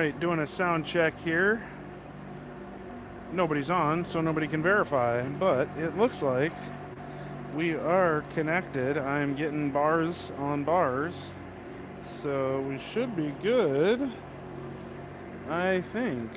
Alright, doing a sound check here. Nobody's on, so nobody can verify, but it looks like we are connected. I'm getting bars on bars, so we should be good, I think.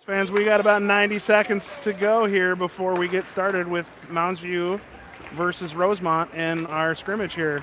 Fans, we got about 90 seconds to go here before we get started with Mounds View versus Rosemount in our scrimmage here.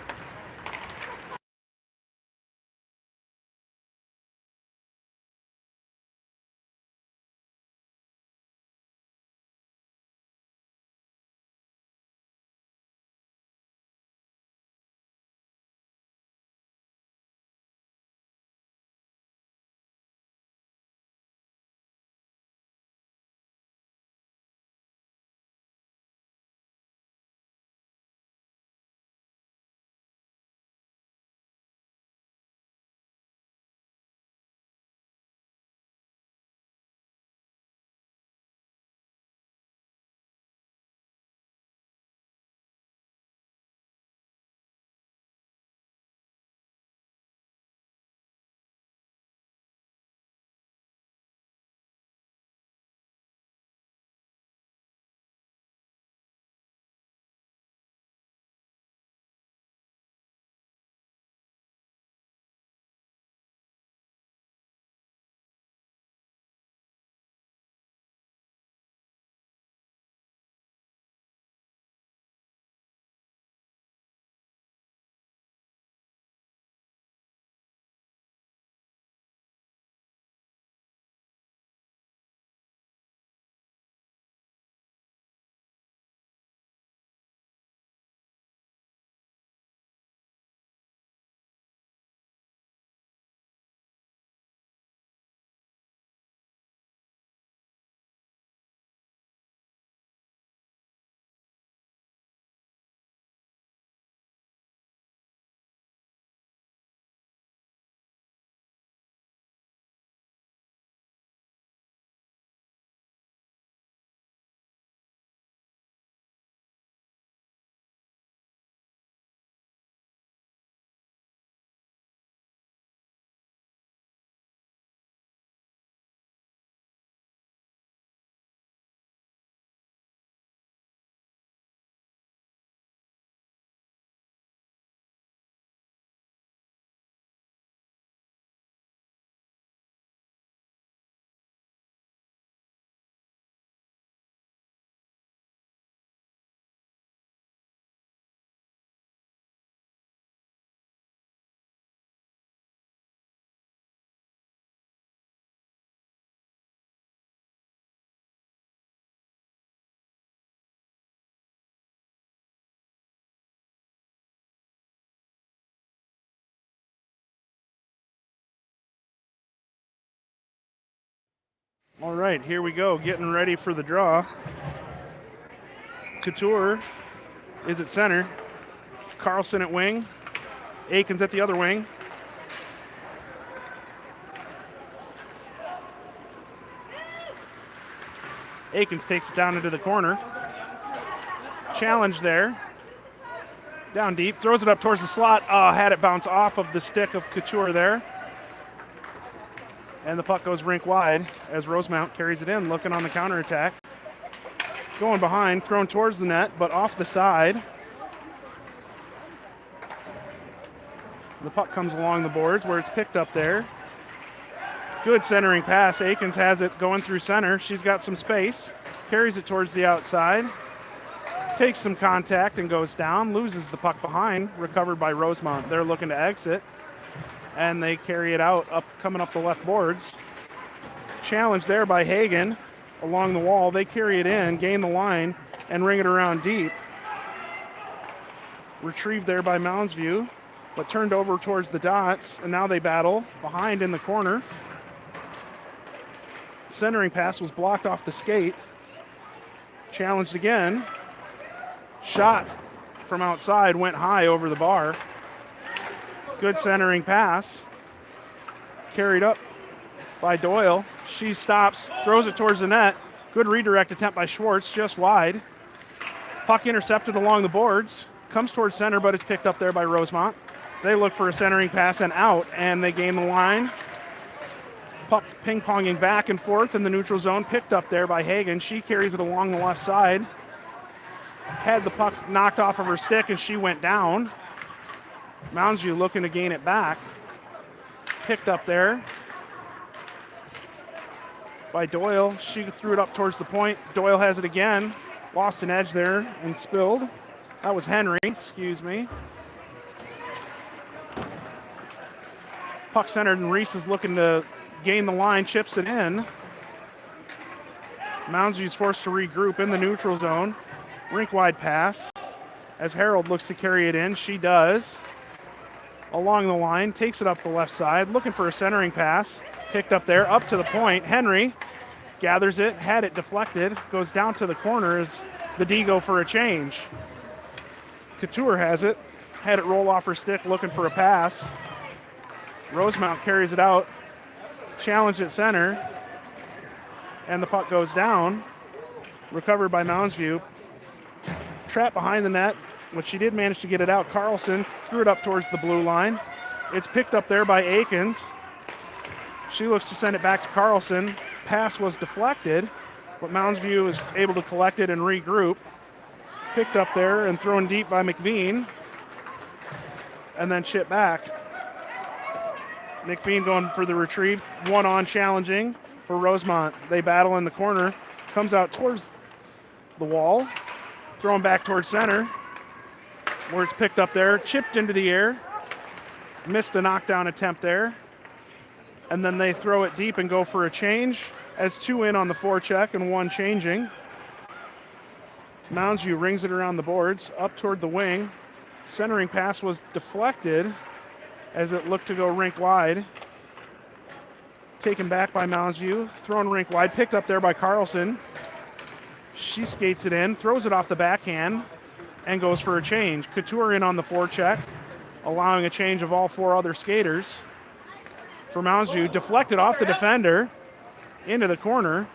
All right, here we go, getting ready for the draw. Couture is at center. Carlson at wing. Aikens at the other wing. Aikens takes it down into the corner. Challenge there. Down deep, throws it up towards the slot. Had it bounce off of the stick of Couture there. And the puck goes rink wide as Rosemount carries it in, looking on the counterattack. Going behind, thrown towards the net, but off the side. The puck comes along the boards where it's picked up there. Good centering pass. Aikens has it going through center. She's got some space. Carries it towards the outside. Takes some contact and goes down. Loses the puck behind. Recovered by Rosemount. They're looking to exit. And they carry it out, coming up the left boards. Challenge there by Hagen along the wall. They carry it in, gain the line, and ring it around deep. Retrieved there by Mounds View, but turned over towards the dots, and now they battle behind in the corner. Centering pass was blocked off the skate. Challenged again. Shot from outside, went high over the bar. Good centering pass. Carried up by Doyle. She stops, throws it towards the net. Good redirect attempt by Schwartz, just wide. Puck intercepted along the boards. Comes towards center, but it's picked up there by Rosemount. They look for a centering pass and out, and they gain the line. Puck ping-ponging back and forth in the neutral zone, picked up there by Hagen. She carries it along the left side. Had the puck knocked off of her stick, and she went down. Mounds View looking to gain it back. Picked up there by Doyle. She threw it up towards the point. Doyle has it again. Lost an edge there and spilled. That was Henry, excuse me. Puck centered, and Reese is looking to gain the line, chips it in. Moundsview's forced to regroup in the neutral zone. Rink wide pass. As Harold looks to carry it in, she does. Along the line, takes it up the left side, looking for a centering pass. Picked up there, up to the point. Henry gathers it, had it deflected, goes down to the corner as the D go for a change. Couture has it, had it roll off her stick, looking for a pass. Rosemount carries it out, challenged at center, and the puck goes down. Recovered by Moundsview. Trapped behind the net, but she did manage to get it out. Carlson threw it up towards the blue line. It's picked up there by Akins. She looks to send it back to Carlson. Pass was deflected, but Moundsview is able to collect it and regroup. Picked up there and thrown deep by McVean, and then chipped back. McVean going for the retrieve. One on challenging for Rosemount. They battle in the corner. Comes out towards the wall. Thrown back towards center, where it's picked up there. Chipped into the air. Missed a knockdown attempt there. And then they throw it deep and go for a change as two in on the forecheck and one changing. Moundsview rings it around the boards, up toward the wing. Centering pass was deflected as it looked to go rink wide. Taken back by Moundsview, thrown rink wide, picked up there by Carlson. She skates it in, throws it off the backhand, and goes for a change. Couture in on the forecheck, allowing a change of all four other skaters. For Moundsview, deflected off the defender into the corner.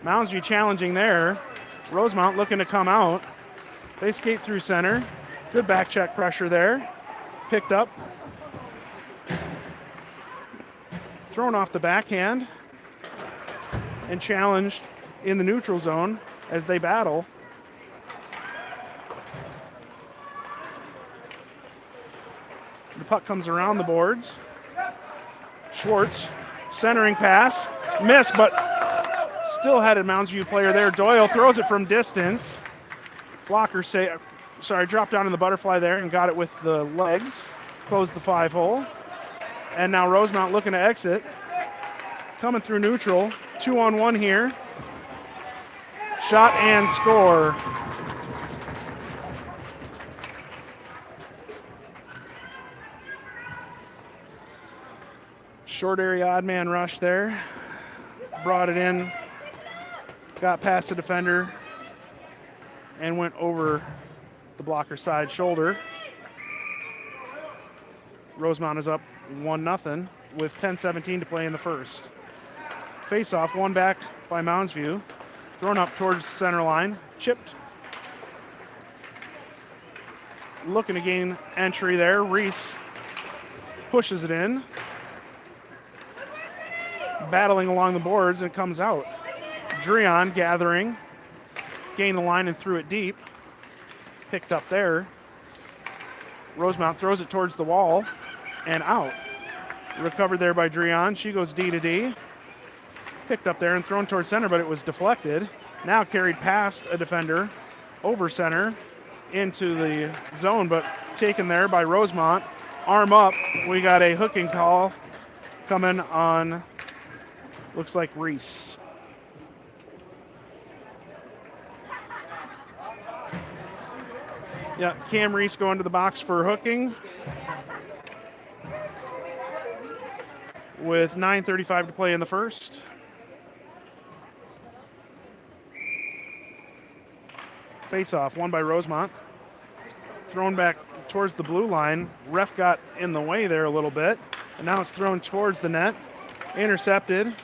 Moundsview challenging there. Rosemount looking to come out. They skate through center. Good back check pressure there. Picked up. Thrown off the backhand. And challenged in the neutral zone as they battle. The puck comes around the boards. Schwartz, centering pass, missed, but still had a Moundsview player there. Doyle throws it from distance. Blocker dropped down in the butterfly there and got it with the legs. Closed the 5-hole. And now Rosemount looking to exit. Coming through neutral. 2-on-1 here. Shot and score. Short area odd man rush there. Brought it in. Got past the defender. And went over the blocker side shoulder. Rosemount is up 1-0 with 10:17 to play in the first. Face-off, one back by Moundsview. Thrown up towards the center line. Chipped. Looking to gain entry there. Reese pushes it in. Battling along the boards, and it comes out. Dreon gathering. Gained the line and threw it deep. Picked up there. Rosemount throws it towards the wall and out. Recovered there by Dreon. She goes D to D. Picked up there and thrown towards center, but it was deflected. Now carried past a defender over center into the zone, but taken there by Rosemount. Arm up. We got a hooking call coming on, looks like Reese. Yeah, Cam Reese going to the box for hooking. With 9:35 to play in the first. Face-off, won by Rosemount. Thrown back towards the blue line. Ref got in the way there a little bit. And now it's thrown towards the net. Intercepted.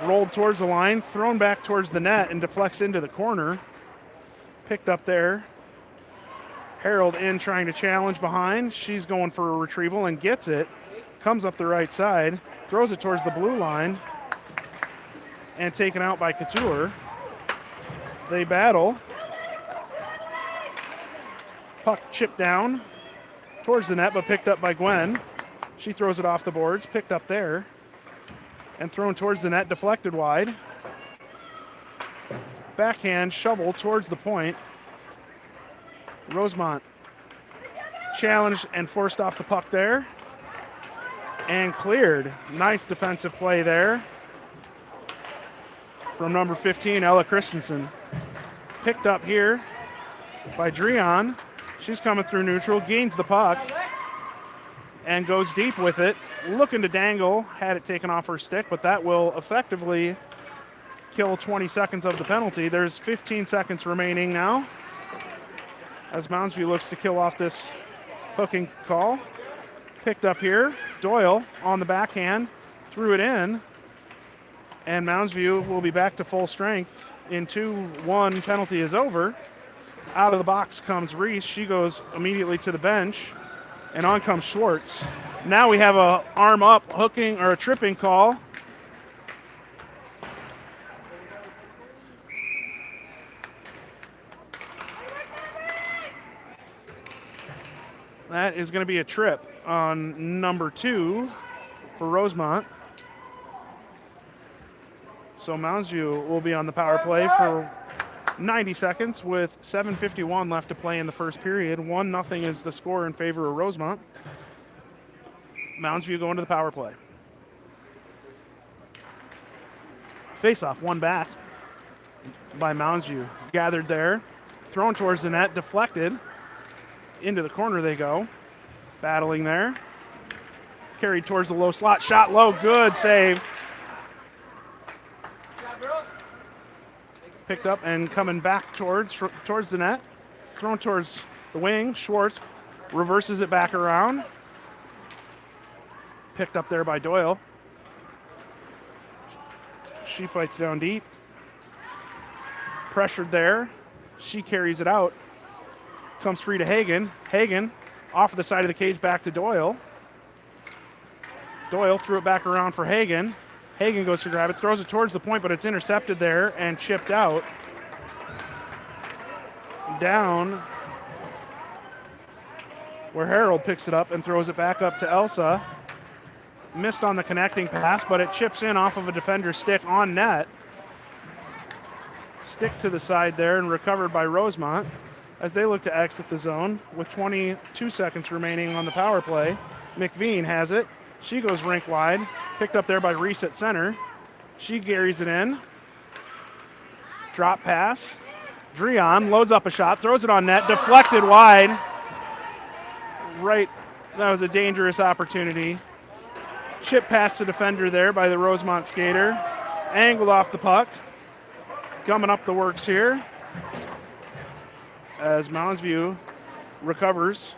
Rolled towards the line. Thrown back towards the net and deflects into the corner. Picked up there. Harold in trying to challenge behind. She's going for a retrieval and gets it. Comes up the right side. Throws it towards the blue line. And taken out by Couture. They battle. Puck chipped down towards the net, but picked up by Gwen. She throws it off the boards, picked up there. and thrown towards the net, deflected wide. Backhand shovel towards the point. Rosemount challenged and forced off the puck there. And cleared. Nice defensive play there from number 15, Ella Christensen. Picked up here by Dreon. She's coming through neutral, gains the puck, and goes deep with it. Looking to dangle, had it taken off her stick, but that will effectively kill 20 seconds of the penalty. There's 15 seconds remaining now as Mounds View looks to kill off this hooking call. Picked up here, Doyle on the backhand, threw it in, and Mounds View will be back to full strength in 2-1. Penalty is over. Out of the box comes Reese. She goes immediately to the bench, and on comes Schwartz. Now we have a arm up hooking or a tripping call. That is going to be a trip on number 2 for Rosemount. So Mounds View will be on the power play for 90 seconds with 7:51 left to play in the first period. 1-0 is the score in favor of Rosemount. Mounds View going to the power play. Face-off, one back by Mounds View. Gathered there, thrown towards the net, deflected. Into the corner they go. Battling there. Carried towards the low slot. Shot low. Good save. Picked up and coming back towards the net. Thrown towards the wing. Schwartz reverses it back around. Picked up there by Doyle. She fights down deep. Pressured there. She carries it out. Comes free to Hagen. Hagen off the side of the cage back to Doyle. Doyle threw it back around for Hagen. Hagen goes to grab it, throws it towards the point, but it's intercepted there and chipped out. Down where Harold picks it up and throws it back up to Elsa. Missed on the connecting pass, but it chips in off of a defender's stick on net. Stick to the side there and recovered by Rosemount as they look to exit the zone with 22 seconds remaining on the power play. McVean has it. She goes rink wide. Picked up there by Reese at center. She carries it in. Drop pass. Dreon loads up a shot, throws it on net, deflected wide. Right, that was a dangerous opportunity. Chip past the defender there by the Rosemount skater. Angled off the puck. Gumming up the works here as Mounds View recovers.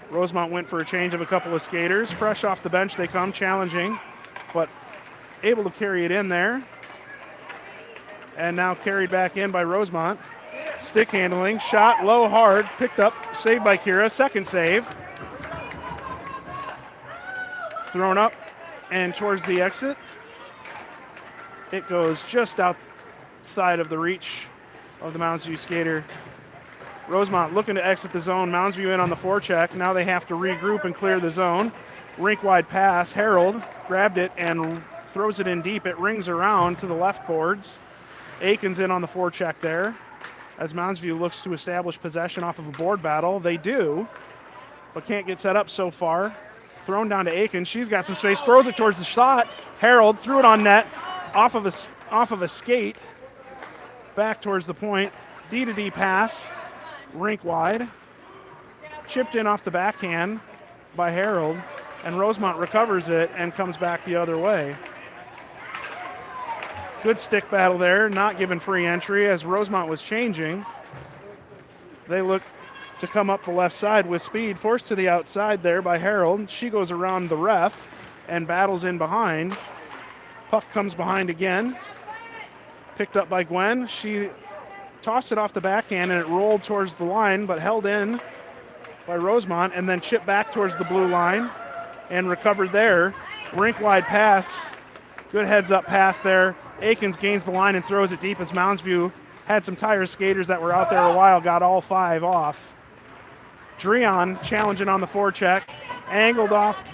Rosemount went for a change of a couple of skaters. Fresh off the bench they come, challenging, but able to carry it in there. And now carried back in by Rosemount. Stick handling, shot low hard, picked up, saved by Kira, second save. Thrown up and towards the exit. It goes just outside of the reach of the Mounds View skater. Rosemount looking to exit the zone. Mounds View in on the forecheck. Now they have to regroup and clear the zone. Rink wide pass. Harold grabbed it and throws it in deep. It rings around to the left boards. Aiken's in on the forecheck there as Mounds View looks to establish possession off of a board battle. They do, but can't get set up so far. Thrown down to Aiken. She's got some space. Throws it towards the shot. Harold threw it on net off of a skate. Back towards the point. D-to-D pass. Rink wide. Chipped in off the backhand by Harold, and Rosemount recovers it and comes back the other way. Good stick battle there, not given free entry as Rosemount was changing. They look to come up the left side with speed, forced to the outside there by Harold. She goes around the ref and battles in behind. Puck comes behind again. Picked up by Gwen. She tossed it off the backhand and it rolled towards the line, but held in by Rosemount and then chipped back towards the blue line and recovered there. Rink wide pass. Good heads up pass there. Aikens gains the line and throws it deep as Mounds View had some tire skaters that were out there a while, got all 5 off. Dreon challenging on the forecheck. Angled off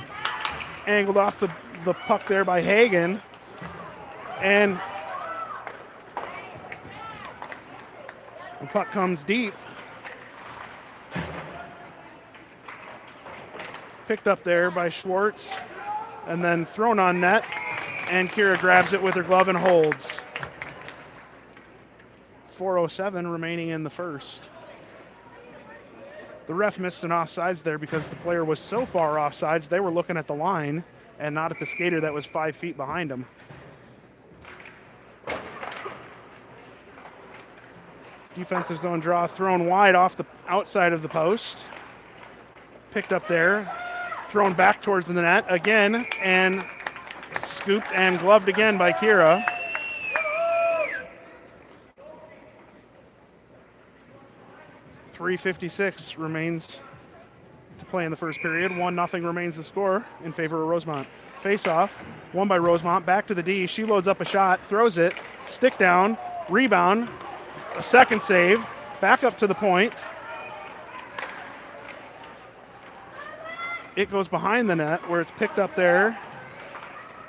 the puck there by Hagen. And the puck comes deep. Picked up there by Schwartz and then thrown on net. And Kira grabs it with her glove and holds. 4:07 remaining in the first. The ref missed an offsides there because the player was so far offsides, they were looking at the line and not at the skater that was 5 feet behind him. Defensive zone draw thrown wide off the outside of the post. Picked up there, thrown back towards the net again, and scooped and gloved again by Kira. .356 remains to play in the first period. 1-0 remains the score in favor of Rosemount. Face-off, won by Rosemount, back to the D. She loads up a shot, throws it, stick down, rebound, a second save, back up to the point. It goes behind the net where it's picked up there.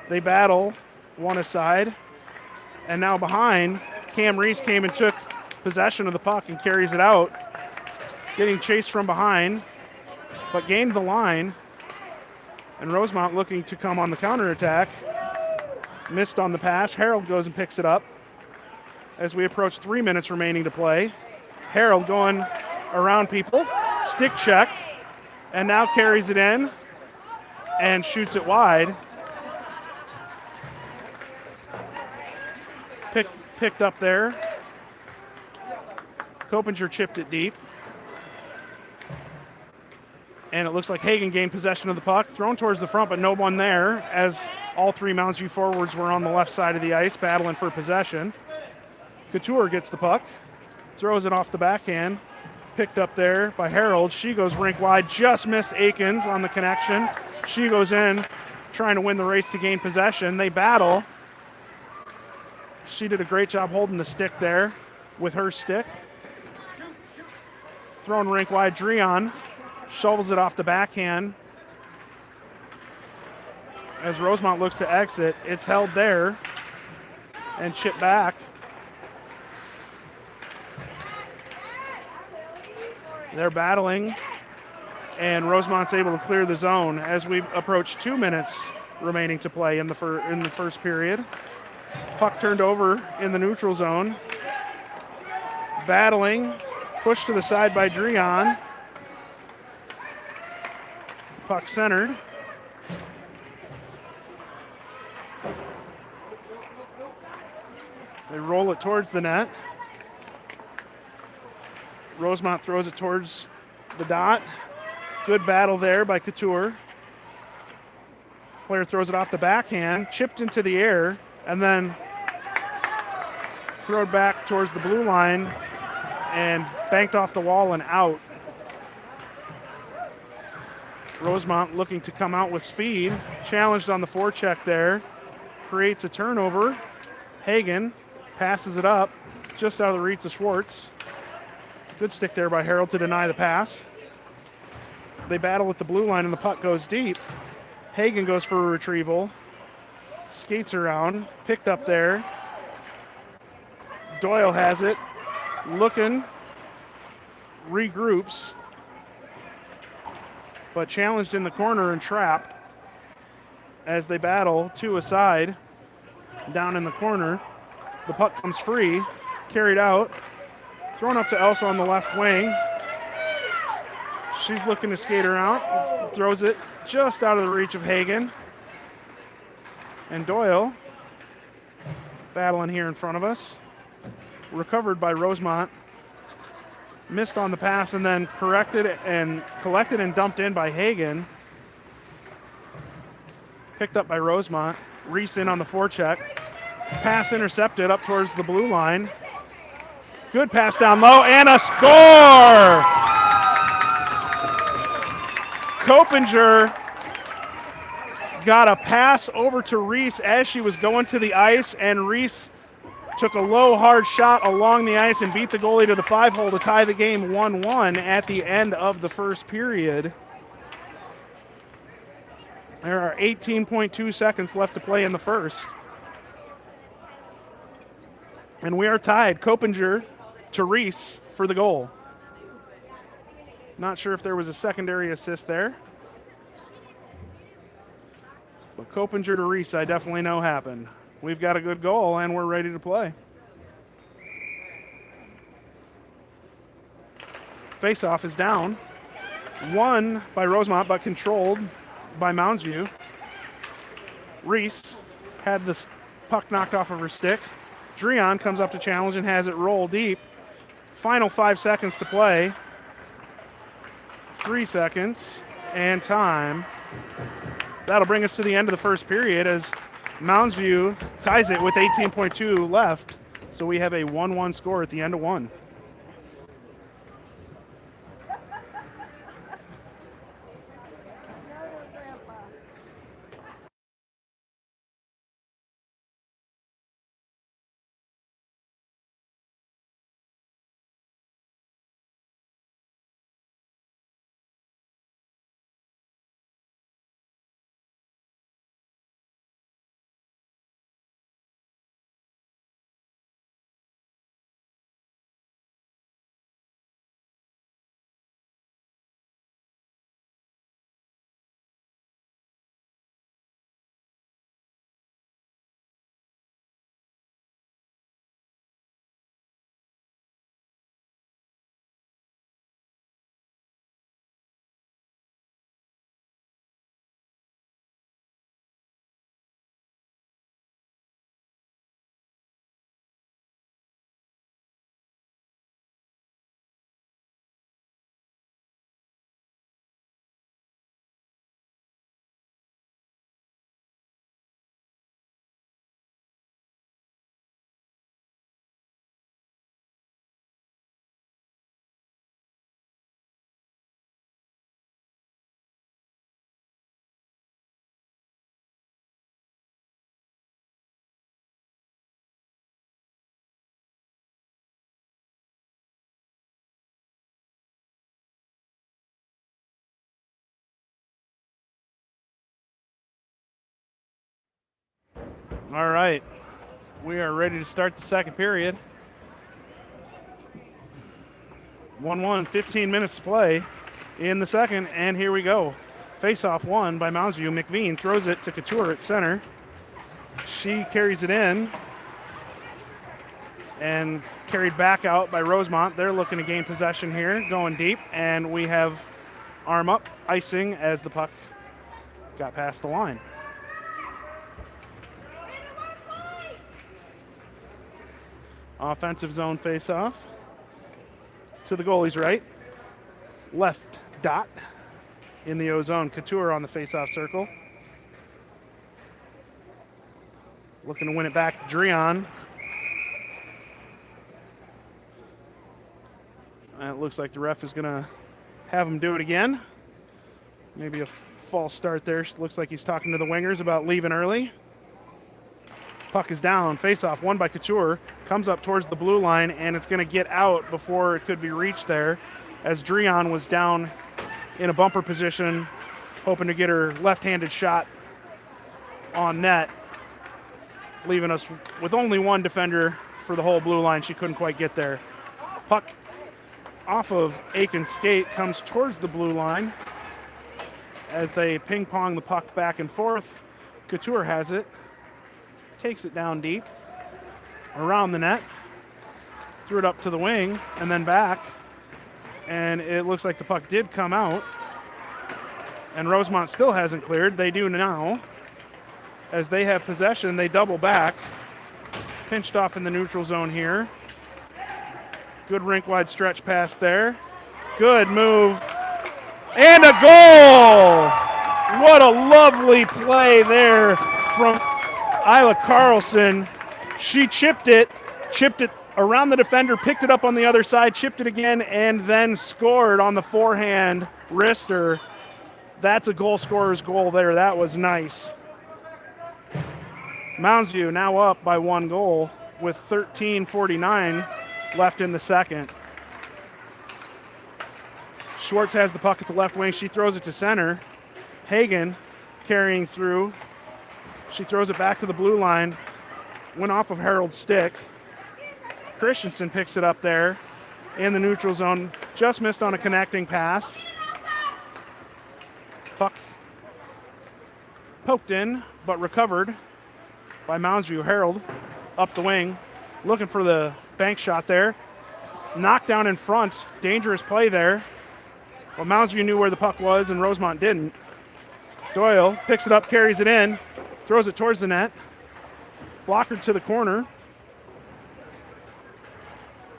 They battle, one aside, and now behind, Cam Reese came and took possession of the puck and carries it out. Getting chased from behind, but gained the line. And Rosemount looking to come on the counterattack. Missed on the pass. Harold goes and picks it up. As we approach 3 minutes remaining to play. Harold going around people, stick checked, and now carries it in and shoots it wide. Picked up there. Copinger chipped it deep. And it looks like Hagen gained possession of the puck. Thrown towards the front, but no one there as all three Mounds View forwards were on the left side of the ice battling for possession. Couture gets the puck, throws it off the backhand. Picked up there by Harold. She goes rink wide, just missed Akins on the connection. She goes in, trying to win the race to gain possession. They battle. She did a great job holding the stick there with her stick. Thrown rink wide, Dreon shovels it off the backhand. As Rosemount looks to exit, it's held there and chipped back. They're battling, and Rosemount's able to clear the zone as we approach 2 minutes remaining to play in the first period. Puck turned over in the neutral zone. Battling, pushed to the side by Dreon. Puck centered. They roll it towards the net. Rosemount throws it towards the dot. Good battle there by Couture. Player throws it off the backhand, chipped into the air, and then thrown back towards the blue line and banked off the wall and out. Rosemount looking to come out with speed. Challenged on the forecheck there. Creates a turnover. Hagen passes it up just out of the reach of Schwartz. Good stick there by Harold to deny the pass. They battle at the blue line and the puck goes deep. Hagen goes for a retrieval. Skates around. Picked up there. Doyle has it. Looking. Regroups. But challenged in the corner and trapped as they battle two aside down in the corner. The puck comes free, carried out, thrown up to Elsa on the left wing. She's looking to skate her out, throws it just out of the reach of Hagen. And Doyle battling here in front of us. Recovered by Rosemount. Missed on the pass and then collected and dumped in by Hagen. Picked up by Rosemount. Reese in on the forecheck. Pass intercepted up towards the blue line. Good pass down low and a score! Copinger got a pass over to Reese as she was going to the ice, and Reese took a low, hard shot along the ice and beat the goalie to the 5-hole to tie the game 1-1 at the end of the first period. There are 18.2 seconds left to play in the first. And we are tied, Coppinger to Reese for the goal. Not sure if there was a secondary assist there. But Coppinger to Reese, I definitely know happened. We've got a good goal, and we're ready to play. Face-off is down. Won by Rosemount, but controlled by Mounds View. Reese had the puck knocked off of her stick. Dreon comes up to challenge and has it roll deep. Final 5 seconds to play. 3 seconds and time. That'll bring us to the end of the first period as Mounds View ties it with 18.2 left. So we have a 1-1 score at the end of one. All right, we are ready to start the second period. 1-1, 15 minutes to play in the second, and here we go. Face-off won by Mounds View. McVean throws it to Couture at center. She carries it in and carried back out by Rosemount. They're looking to gain possession here, going deep, and we have arm up icing as the puck got past the line. Offensive zone face-off to the goalie's right. Left dot in the O zone. Couture on the face-off circle. Looking to win it back to Dreon. And it looks like the ref is going to have him do it again. Maybe a false start there. Looks like he's talking to the wingers about leaving early. Puck is down. Face-off won by Couture. Comes up towards the blue line, and it's going to get out before it could be reached there as Dreon was down in a bumper position, hoping to get her left-handed shot on net, leaving us with only one defender for the whole blue line. She couldn't quite get there. Puck off of Aiken's skate comes towards the blue line as they ping-pong the puck back and forth. Couture has it. Takes it down deep, around the net, threw it up to the wing, and then back. And it looks like the puck did come out. And Rosemount still hasn't cleared. They do now. As they have possession, they double back. Pinched off in the neutral zone here. Good rink-wide stretch pass there. Good move. And a goal! What a lovely play there from Isla Carlson. She chipped it around the defender, picked it up on the other side, chipped it again, and then scored on the forehand wrister. That's a goal scorer's goal there. That was nice. Mounds View now up by 1 goal with 13:49 left in the second. Schwartz has the puck at the left wing. She throws it to center. Hagen carrying through. She throws it back to the blue line. Went off of Harold's stick. Christensen picks it up there in the neutral zone. Just missed on a connecting pass. Puck poked in, but recovered by Mounds View. Harold up the wing, looking for the bank shot there. Knocked down in front. Dangerous play there. Well, Mounds View knew where the puck was, and Rosemount didn't. Doyle picks it up, carries it in, throws it towards the net. Blocker to the corner.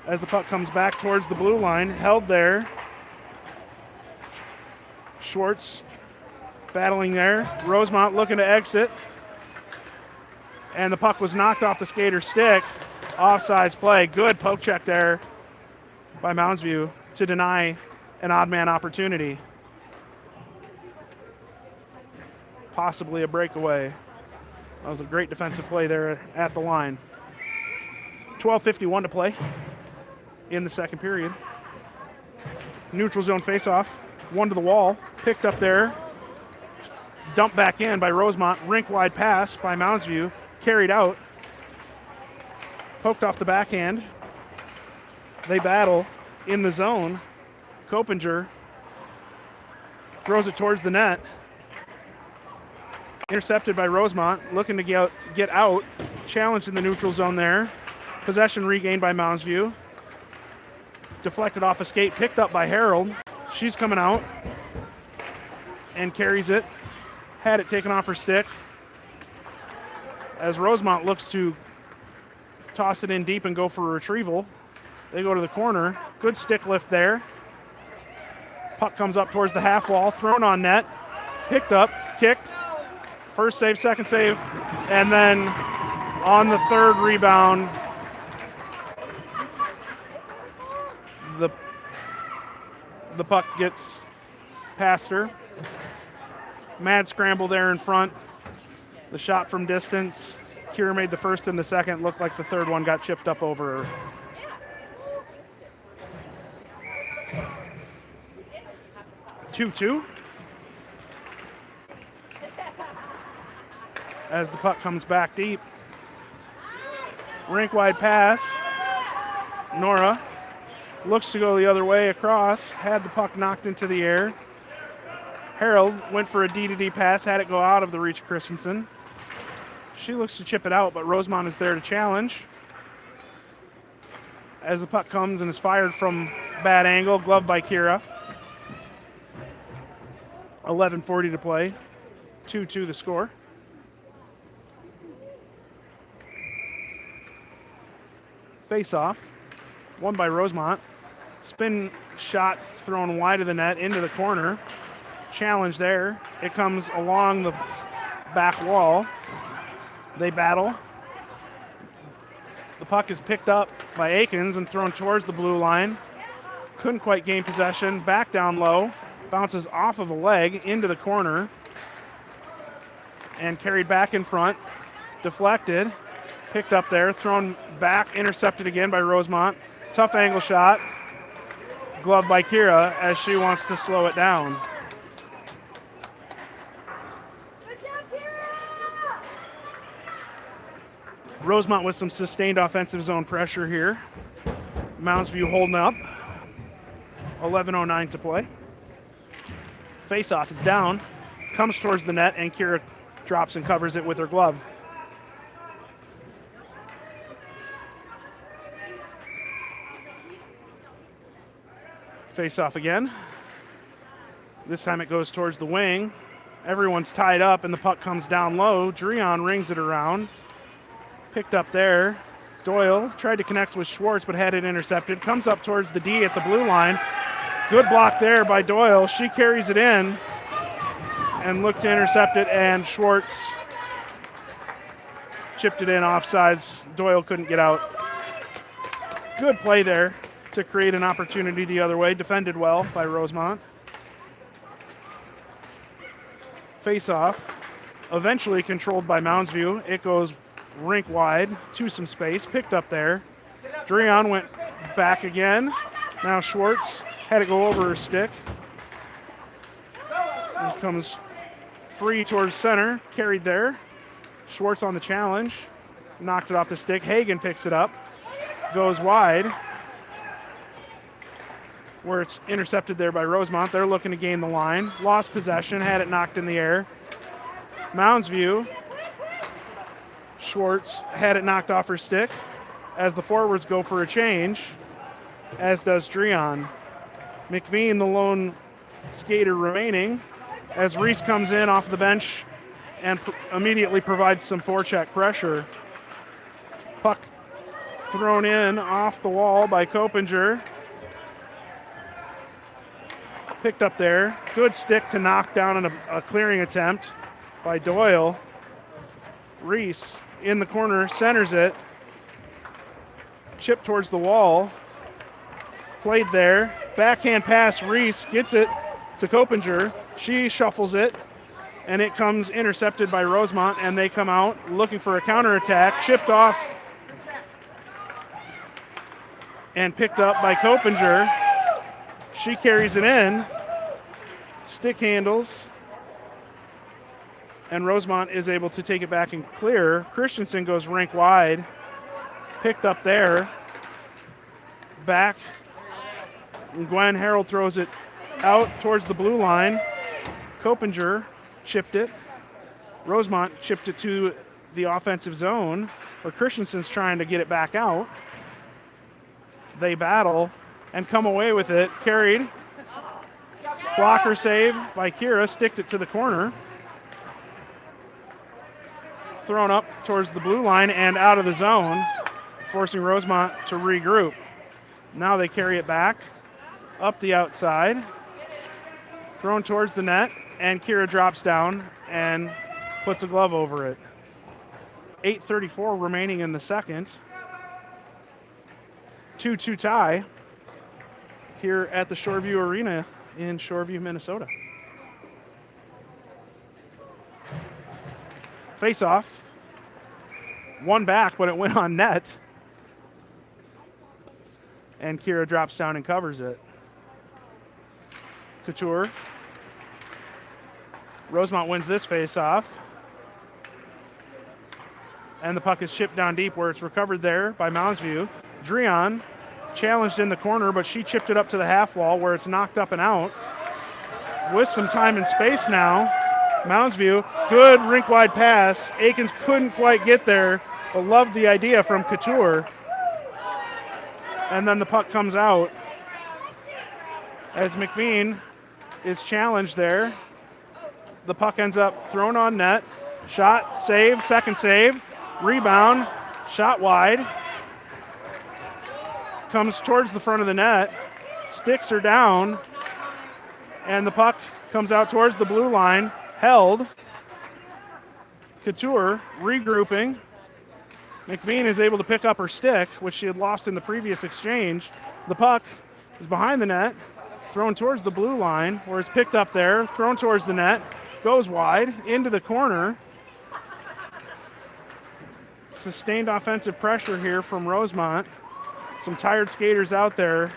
As the puck comes back towards the blue line, held there. Schwartz battling there. Rosemount looking to exit. And the puck was knocked off the skater's stick. Offsides play. Good poke check there by Mounds View to deny an odd man opportunity. Possibly a breakaway. That was a great defensive play there at the line. 12:51 to play in the second period. Neutral zone faceoff. One to the wall. Picked up there. Dumped back in by Rosemount. Rink wide pass by Mounds View. Carried out. Poked off the backhand. They battle in the zone. Copinger throws it towards the net. Intercepted by Rosemount, looking to get out. Challenged in the neutral zone there. Possession regained by Mounds View. Deflected off a skate, picked up by Harold. She's coming out and carries it. Had it taken off her stick. As Rosemount looks to toss it in deep and go for a retrieval. They go to the corner. Good stick lift there. Puck comes up towards the half wall, thrown on net. Picked up, kicked. First save, second save, and then on the third rebound, the puck gets past her. Mad scramble there in front. The shot from distance. Kira made the first and the second. Looked like the third one got chipped up over her. Two. As the puck comes back deep. Rink wide pass. Nora looks to go the other way across. Had the puck knocked into the air. Harold went for a D-to-D pass. Had it go out of the reach of Christensen. She looks to chip it out, but Rosemount is there to challenge. As the puck comes and is fired from bad angle. Gloved by Kira. 11:40 to play. 2-2 the score. Face-off, won by Rosemount. Spin shot thrown wide of the net into the corner. Challenge there. It comes along the back wall. They battle. The puck is picked up by Akins and thrown towards the blue line. Couldn't quite gain possession. Back down low. Bounces off of a leg into the corner. And carried back in front. Deflected. Picked up there, thrown back, intercepted again by Rosemount. Tough angle shot. Gloved by Kira as she wants to slow it down. Rosemount with some sustained offensive zone pressure here. Mounds View holding up. 11:09 to play. Face-off is down. Comes towards the net, and Kira drops and covers it with her glove. Face off again. This time it goes towards the wing. Everyone's tied up and the puck comes down low. Dreon rings it around. Picked up there. Doyle tried to connect with Schwartz but had it intercepted. Comes up towards the D at the blue line. Good block there by Doyle. She carries it in and looked to intercept it, and Schwartz chipped it in offsides. Doyle couldn't get out. Good play there to create an opportunity the other way. Defended well by Rosemount. Face-off, eventually controlled by Mounds View. It goes rink wide to some space. Picked up there. Dreon went back again. Now Schwartz had to go over her stick. It comes free towards center. Carried there. Schwartz on the challenge. Knocked it off the stick. Hagen picks it up. goes wide, where it's intercepted there by Rosemount. They're looking to gain the line. Lost possession, had it knocked in the air. Mounds View. Schwartz had it knocked off her stick as the forwards go for a change, as does Dreon. McVean, the lone skater remaining, as Reese comes in off the bench and immediately provides some forecheck pressure. Puck thrown in off the wall by Copinger. Picked up there. Good stick to knock down in a clearing attempt by Doyle. Reese in the corner, centers it. Chip towards the wall. Played there. Backhand pass, Reese gets it to Copinger. She shuffles it, and it comes intercepted by Rosemount, and they come out looking for a counterattack. Chipped off and picked up by Copinger. She carries it in. Stick handles. And Rosemount is able to take it back and clear. Christensen goes rink wide. Picked up there. Back. And Gwen Harold throws it out towards the blue line. Copinger chipped it. Rosemount chipped it to the offensive zone, where Christensen's trying to get it back out. They battle and come away with it. Carried. Blocker save by Kira. Sticked it to the corner. Thrown up towards the blue line and out of the zone, forcing Rosemount to regroup. Now they carry it back up the outside. Thrown towards the net, and Kira drops down and puts a glove over it. 8:34 remaining in the second. 2-2 tie here at the Shoreview Arena in Shoreview, Minnesota. Face-off. One back, but it went on net. And Kira drops down and covers it. Couture. Rosemount wins this face-off. And the puck is chipped down deep, where it's recovered there by Moundsview. Dreon challenged in the corner, but she chipped it up to the half wall, where it's knocked up and out. With some time and space now, Moundsview, good rink-wide pass. Aikens couldn't quite get there, but loved the idea from Couture. And then the puck comes out as McVean is challenged there. The puck ends up thrown on net. Shot, save, second save. Rebound, shot wide. Comes towards the front of the net. Sticks her down. And the puck comes out towards the blue line. Held. Couture regrouping. McVean is able to pick up her stick, which she had lost in the previous exchange. The puck is behind the net, thrown towards the blue line, where it's picked up there, thrown towards the net, goes wide, into the corner. Sustained offensive pressure here from Rosemount. Some tired skaters out there.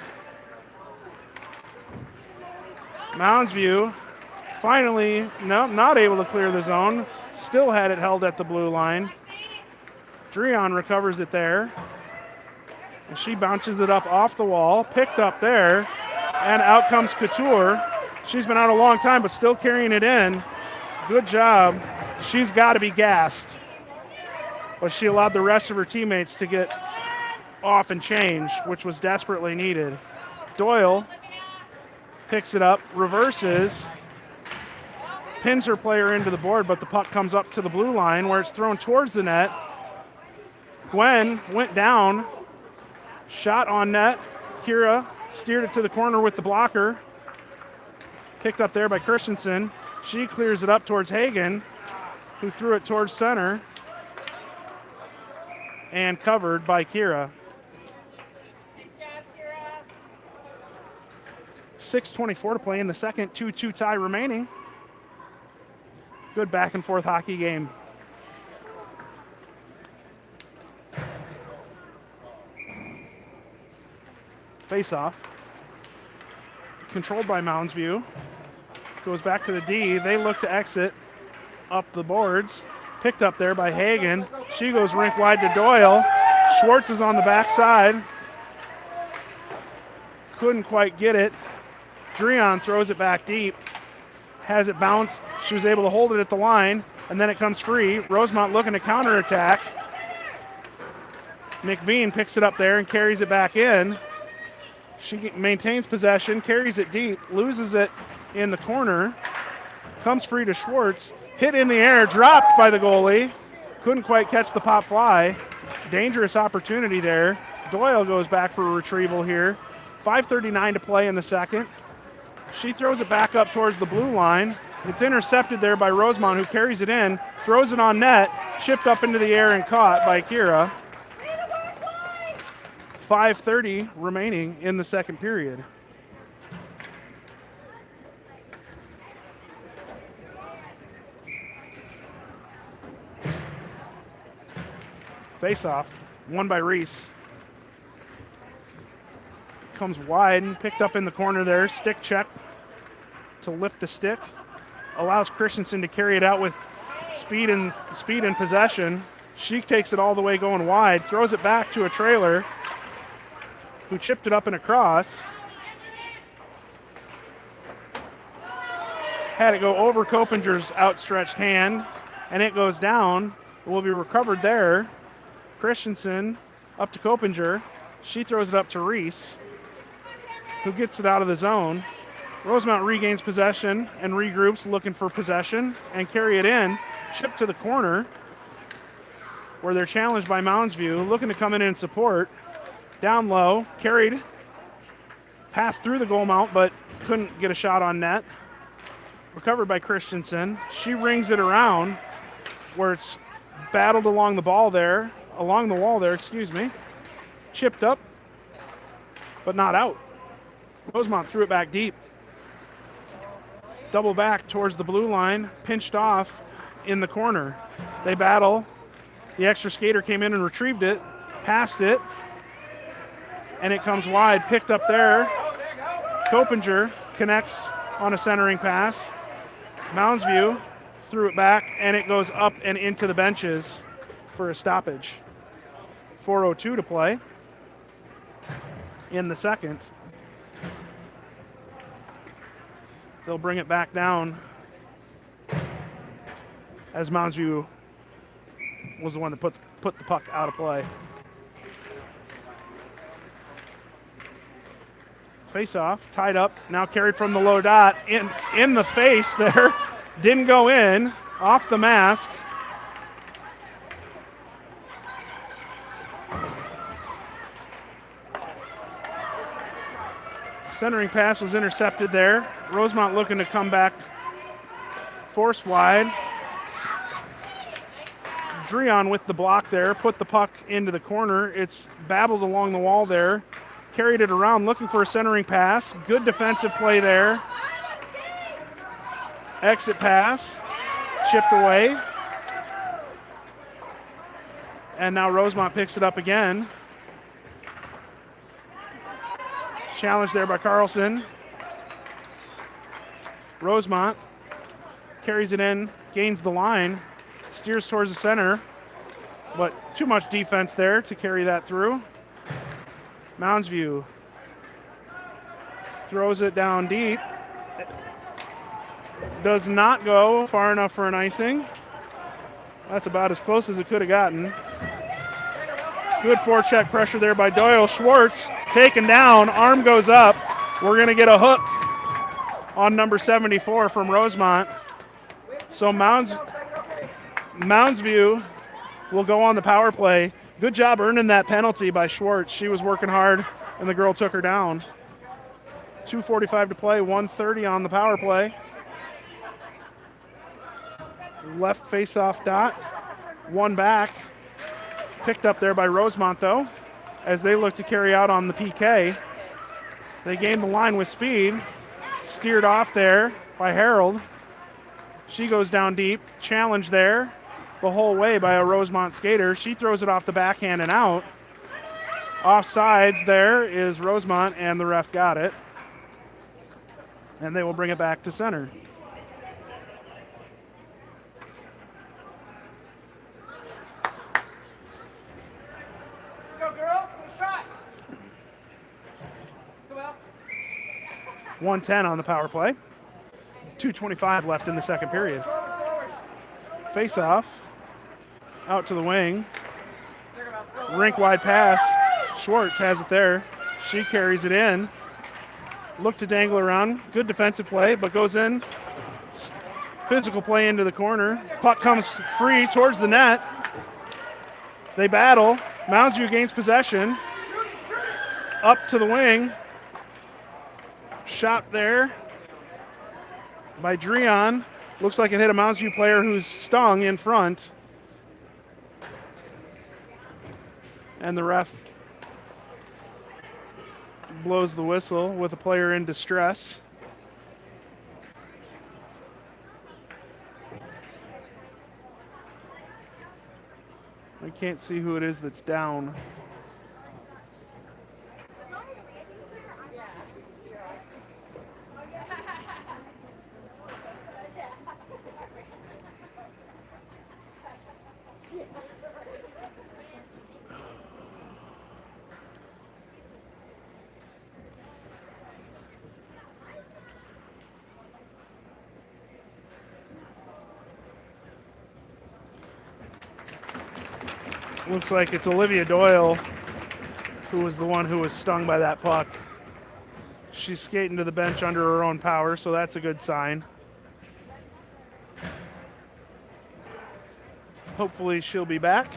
Moundsview finally not able to clear the zone. Still had it held at the blue line. Dreon recovers it there. And she bounces it up off the wall. Picked up there. And out comes Couture. She's been out a long time, but still carrying it in. Good job. She's got to be gassed. But she allowed the rest of her teammates to get off and change, which was desperately needed. Doyle picks it up, reverses, pins her player into the board, but the puck comes up to the blue line, where it's thrown towards the net. Gwen went down, shot on net. Kira steered it to the corner with the blocker. Picked up there by Christensen. She clears it up towards Hagen, who threw it towards center. And covered by Kira. 6:24 to play in the second, 2-2 tie remaining. Good back and forth hockey game. Face-off. Controlled by Moundsview. Goes back to the D. They look to exit up the boards. Picked up there by Hagen. She goes rink wide to Doyle. Schwartz is on the backside. Couldn't quite get it. Dreon throws it back deep. Has it bounce. She was able to hold it at the line, and then it comes free. Rosemount looking to counterattack. McVean picks it up there and carries it back in. She maintains possession, carries it deep, loses it in the corner. Comes free to Schwartz. Hit in the air, dropped by the goalie. Couldn't quite catch the pop fly. Dangerous opportunity there. Doyle goes back for a retrieval here. 5:39 to play in the second. She throws it back up towards the blue line. It's intercepted there by Rosemount, who carries it in, throws it on net, chipped up into the air and caught by Kira. 5:30 remaining in the second period. Face-off, won by Reese. Comes wide and picked up in the corner there. Stick check to lift the stick. Allows Christensen to carry it out with speed and possession. She takes it all the way going wide, throws it back to a trailer who chipped it up and across. Had it go over Coppinger's outstretched hand, and it goes down. It will be recovered there. Christensen up to Coppinger. She throws it up to Reese, who gets it out of the zone. Rosemount regains possession and regroups, looking for possession, and carry it in. Chip to the corner, where they're challenged by Moundsview, looking to come in and support. Down low, carried, passed through the goal mount, but couldn't get a shot on net. Recovered by Christensen. She rings it around, where it's battled along the wall there, Chipped up, but not out. Rosemount threw it back deep. Double back towards the blue line, pinched off in the corner. They battle. The extra skater came in and retrieved it, passed it, and it comes wide, picked up there. Coppinger connects on a centering pass. Moundsview threw it back, and it goes up and into the benches for a stoppage. 4:02 to play in the second. They'll bring it back down as Moundsview was the one that put the puck out of play. Face-off, tied up, now carried from the low dot, in the face there. Didn't go in, off the mask. Centering pass was intercepted there. Rosemount looking to come back, forced wide. Dreon with the block there, put the puck into the corner. It's battled along the wall there. Carried it around, looking for a centering pass. Good defensive play there. Exit pass, chipped away. And now Rosemount picks it up again. Challenge there by Carlson. Rosemount carries it in, gains the line, steers towards the center, but too much defense there to carry that through. Moundsview throws it down deep. Does not go far enough for an icing. That's about as close as it could have gotten. Good forecheck pressure there by Doyle. Schwartz taken down, arm goes up. We're going to get a hook on number 74 from Rosemount. So Moundsview will go on the power play. Good job earning that penalty by Schwartz. She was working hard, and the girl took her down. 2:45 to play, 1:30 on the power play. Left face-off dot, one back. Picked up there by Rosemount, though, as they look to carry out on the PK. They gain the line with speed. Steered off there by Harold. She goes down deep. Challenge there the whole way by a Rosemount skater. She throws it off the backhand and out. Offsides there is Rosemount, and the ref got it. And they will bring it back to center. 1:10 on the power play. 2:25 left in the second period. Face off. Out to the wing. Rink wide pass. Schwartz has it there. She carries it in. Look to dangle around. Good defensive play, but goes in. Physical play into the corner. Puck comes free towards the net. They battle. Mounds View gains possession. Up to the wing. Shot there by Dreon. Looks like it hit a Mounds View player who's stung in front. And the ref blows the whistle with a player in distress. I can't see who it is that's down. Looks like it's Olivia Doyle who was the one who was stung by that puck. She's skating to the bench under her own power, so that's a good sign. Hopefully she'll be back.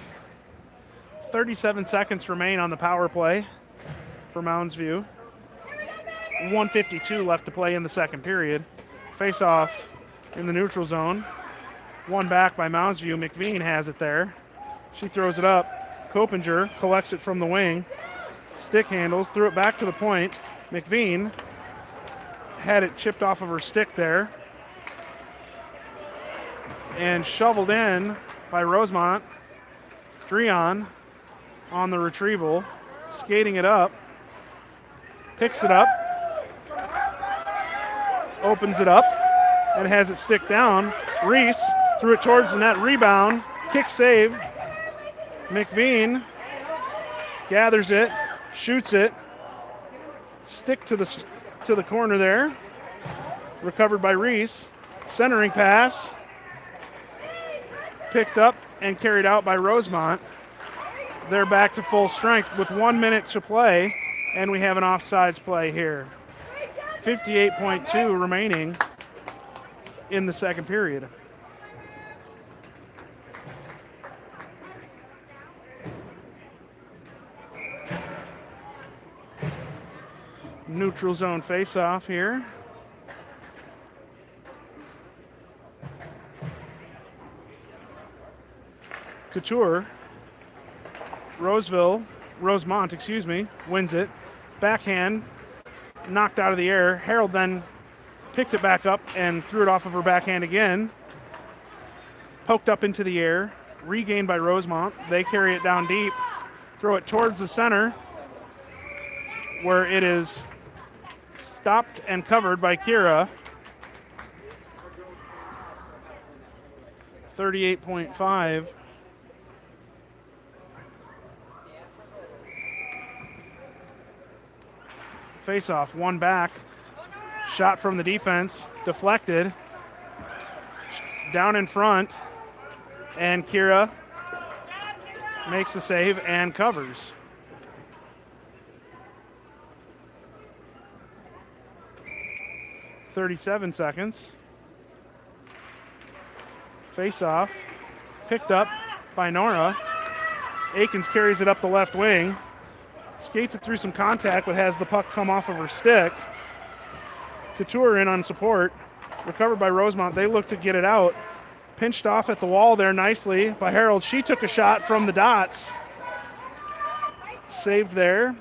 37 seconds remain on the power play for Mounds View. 1:52 left to play in the second period. Face off in the neutral zone. One back by Mounds View. McVean has it there. She throws it up. Copinger collects it from the wing. Stick handles, threw it back to the point. McVean had it chipped off of her stick there. And shoveled in by Rosemount. Dreon on the retrieval, skating it up. Picks it up. Opens it up and has it stick down. Reese threw it towards the net, rebound, kick save. McVean gathers it, shoots it, stick to the corner there. Recovered by Reese. Centering pass. Picked up and carried out by Rosemount. They're back to full strength with 1 minute to play, and we have an offsides play here. 58.2 remaining in the second period. Neutral zone face-off here. Couture, Rosemount, wins it. Backhand, knocked out of the air. Harold then picked it back up and threw it off of her backhand again. Poked up into the air, regained by Rosemount. They carry it down deep, throw it towards the center, where it is stopped and covered by Kira. 38.5. Face-off, one back. Shot from the defense, deflected. Down in front, and Kira makes the save and covers. .37 seconds. Face-off, picked up by Nora. Akins carries it up the left wing. Skates it through some contact, but has the puck come off of her stick. Couture in on support. Recovered by Rosemount. They look to get it out. Pinched off at the wall there nicely by Harold. She took a shot from the dots. Saved there.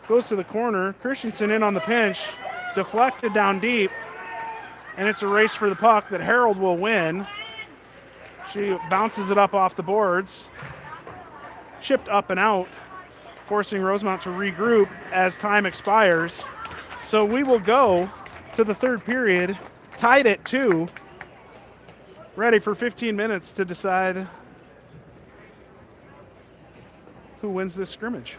Goes to the corner. Christensen in on the pinch. Deflected down deep. And it's a race for the puck that Harold will win. She bounces it up off the boards. Chipped up and out, forcing Rosemount to regroup as time expires. So we will go to the third period, tied at 2, ready for 15 minutes to decide who wins this scrimmage.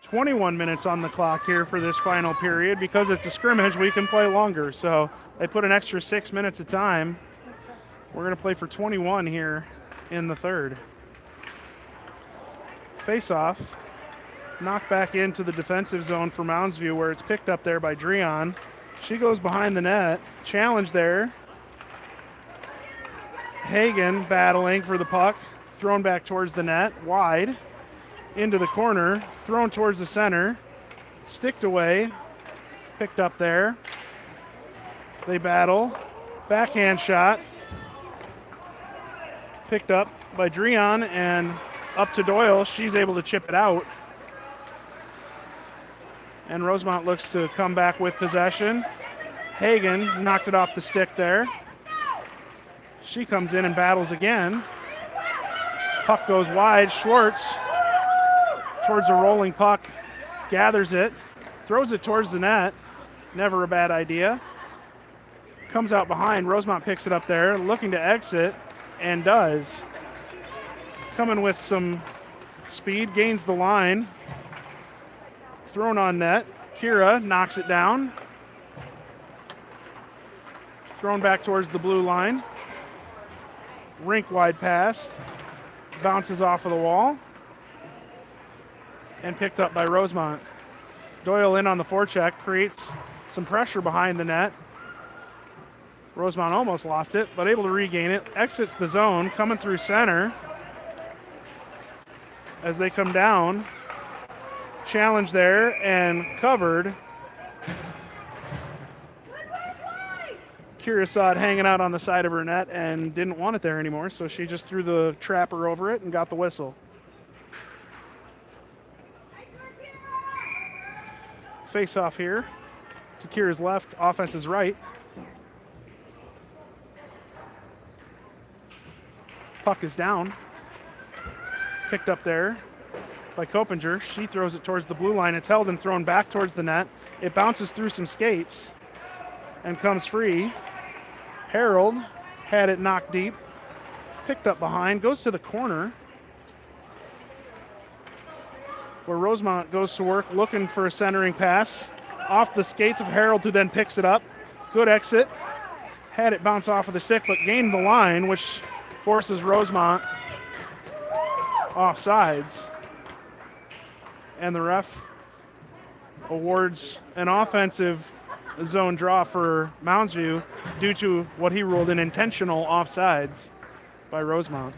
21 minutes on the clock here for this final period. Because it's a scrimmage, we can play longer. So they put an extra 6 minutes of time. We're going to play for 21 here in the third. Face-off. Knocked back into the defensive zone for Mounds View, where it's picked up there by Dreon. She goes behind the net. Challenge there. Hagen battling for the puck. Thrown back towards the net. Wide. Into the corner. Thrown towards the center. Sticked away. Picked up there. They battle. Backhand shot. Picked up by Dreon and up to Doyle. She's able to chip it out. And Rosemount looks to come back with possession. Hagen knocked it off the stick there. She comes in and battles again. Puck goes wide. Schwartz towards a rolling puck. Gathers it. Throws it towards the net. Never a bad idea. Comes out behind. Rosemount picks it up there. Looking to exit. And does. Coming with some speed. Gains the line. Thrown on net. Kira knocks it down. Thrown back towards the blue line. Rink wide pass. Bounces off of the wall. And picked up by Rosemount. Doyle in on the forecheck. Creates some pressure behind the net. Rosemount almost lost it, but able to regain it. Exits the zone. Coming through center. As they come down. Challenge there and covered. Kira saw it hanging out on the side of her net and didn't want it there anymore, so she just threw the trapper over it and got the whistle. Face off here to Kira's left, offense is right. Puck is down. Picked up there by Kopinger. She throws it towards the blue line. It's held and thrown back towards the net. It bounces through some skates and comes free. Harold had it knocked deep. Picked up behind. Goes to the corner where Rosemount goes to work looking for a centering pass. Off the skates of Harold, who then picks it up. Good exit. Had it bounce off of the stick, but gained the line, which forces Rosemount off sides. And the ref awards an offensive zone draw for Mounds View due to what he ruled an intentional offsides by Rosemount.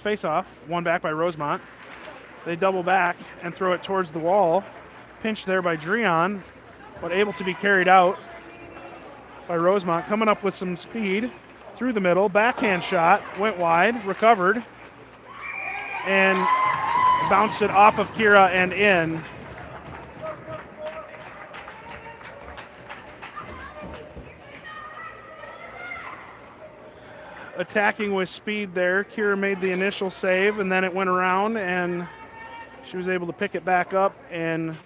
Face off, won back by Rosemount. They double back and throw it towards the wall. Pinched there by Dreon, but able to be carried out by Rosemount. Coming up with some speed. Through the middle, backhand shot, went wide, recovered, and bounced it off of Kira and in. Attacking with speed there. Kira made the initial save, and then it went around, and she was able to pick it back up and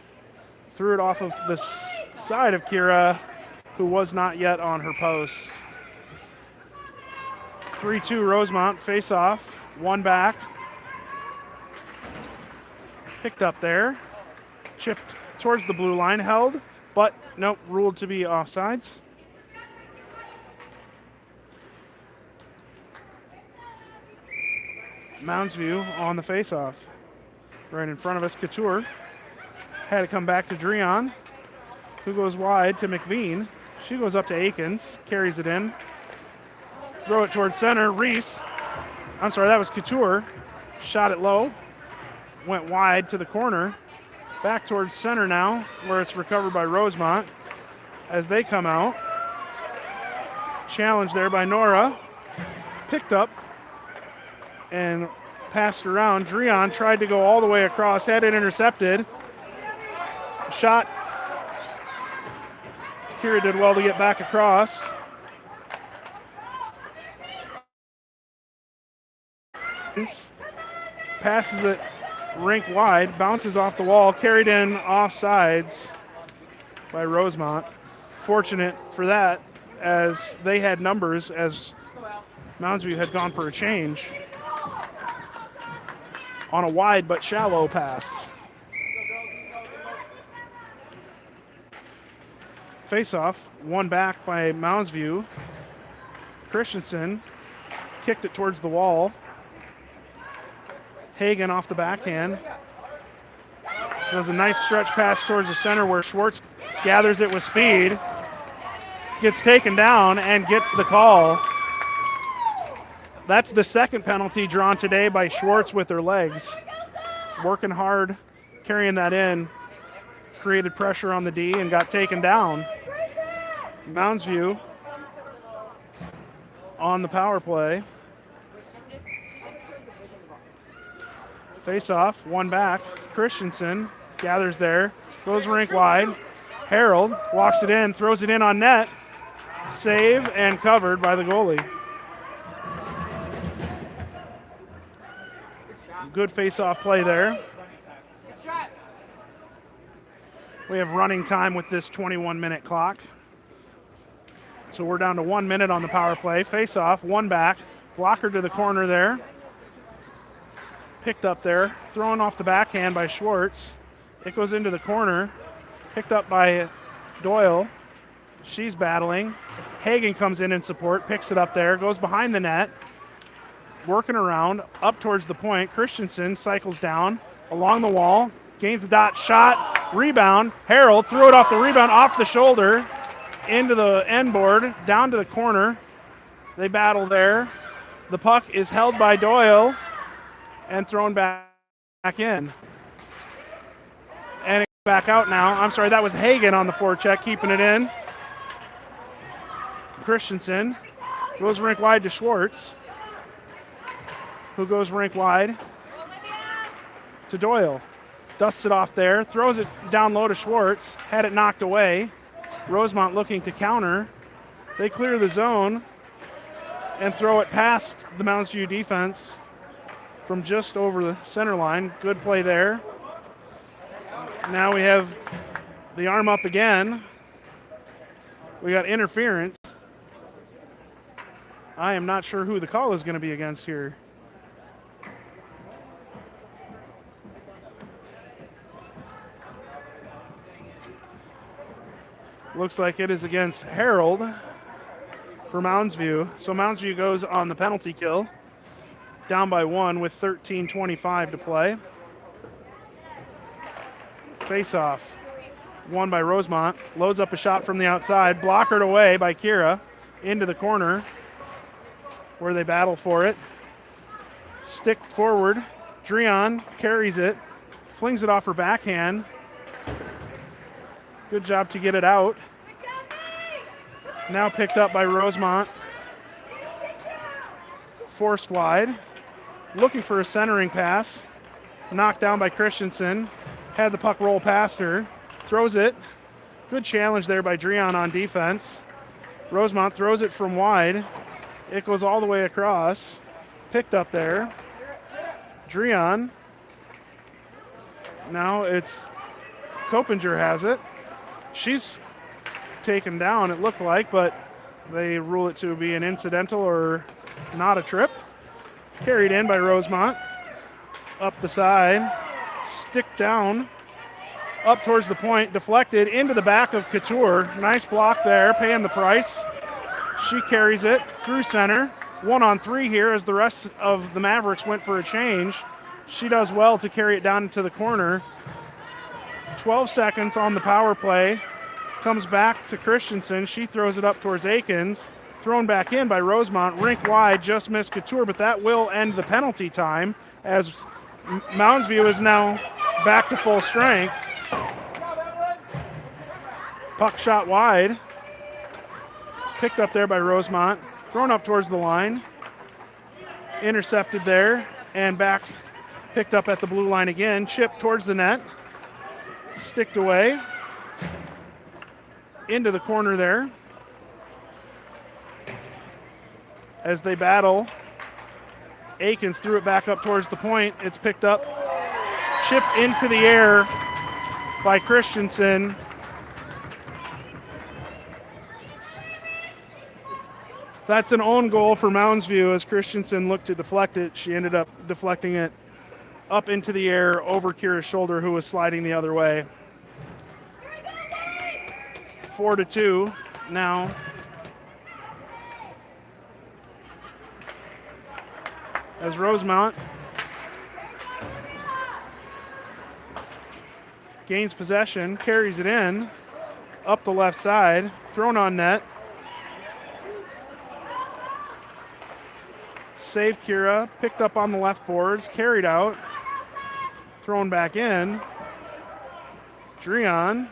threw it off of the side of Kira, who was not yet on her post. 3-2 Rosemount, face off, one back. Picked up there, chipped towards the blue line, held, but nope, ruled to be offsides. Mounds View on the face off. Right in front of us, Couture. Had to come back to Dreon, who goes wide to McVean. She goes up to Akins, carries it in. Throw it towards center. Reese. I'm sorry, that was Couture. Shot it low. Went wide to the corner. Back towards center now, where it's recovered by Rosemount as they come out. Challenge there by Nora. Picked up and passed around. Dreon tried to go all the way across. Had it intercepted. Shot. Kira did well to get back across. Passes it rink wide, bounces off the wall, carried in offsides by Rosemount. Fortunate for that, as they had numbers, as Mounds View had gone for a change. on a wide but shallow pass. Face-off, won back by Moundsview. Christensen kicked it towards the wall. Hagen off the backhand. Does a nice stretch pass towards the center where Schwartz gathers it with speed. Gets taken down and gets the call. That's the second penalty drawn today by Schwartz with her legs. Working hard, carrying that in. Created pressure on the D and got taken down. Moundsview on the power play. Face off, one back. Christensen gathers there, goes rink wide. Harold walks it in, throws it in on net. Save and covered by the goalie. Good face-off play there. We have running time with this 21-minute clock. So we're down to 1 minute on the power play. Face-off, one back. Blocker to the corner there. Picked up there. Thrown off the backhand by Schwartz. It goes into the corner. Picked up by Doyle. She's battling. Hagen comes in support. Picks it up there. Goes behind the net. Working around. Up towards the point. Christensen cycles down. Along the wall. Gains the dot. Shot. Rebound. Harold threw it off the rebound. Off the shoulder. Into the end board. Down to the corner. They battle there. The puck is held by Doyle. And thrown back in. And it's back out now. I'm sorry, that was Hagen on the forecheck, keeping it in. Christensen goes rink wide to Schwartz, who goes rink wide to Doyle. Dusts it off there, throws it down low to Schwartz, had it knocked away. Rosemount looking to counter. They clear the zone and throw it past the Moundsview defense from just over the center line. Good play there. Now we have the arm up again. We got interference. I am not sure who the call is going to be against here. Looks like it is against Harold for Moundsview. So Moundsview goes on the penalty kill. Down by one with 13:25 to play. Face-off. Won by Rosemount. Loads up a shot from the outside. Blockered away by Kira. Into the corner where they battle for it. Stick forward. Dreon carries it. Flings it off her backhand. Good job to get it out. Now picked up by Rosemount. Forced wide. Looking for a centering pass. Knocked down by Christensen. Had the puck roll past her. Throws it. Good challenge there by Dreon on defense. Rosemount throws it from wide. It goes all the way across. Picked up there. Dreon. Now it's Copinger has it. She's taken down, it looked like, but they rule it to be an incidental or not a trip. Carried in by Rosemount. Up the side. Stick down. Up towards the point. Deflected into the back of Couture. Nice block there, paying the price. She carries it through center. 1-on-3 here as the rest of the Mavericks went for a change. She does well to carry it down to the corner. 12 seconds on the power play. Comes back to Christensen. She throws it up towards Akins. Thrown back in by Rosemount. Rink wide, just missed Couture, but that will end the penalty time as Moundsview is now back to full strength. Puck shot wide. Picked up there by Rosemount. Thrown up towards the line. Intercepted there and back. Picked up at the blue line again. Chipped towards the net. Sticked away. Into the corner there. As they battle, Akins threw it back up towards the point. It's picked up, chipped into the air by Christensen. That's an own goal for Moundsview as Christensen looked to deflect it. She ended up deflecting it up into the air over Kira's shoulder, who was sliding the other way. 4-2 now. As Rosemount gains possession, carries it in, up the left side, thrown on net. Save Kira, picked up on the left boards, carried out, thrown back in. Dreon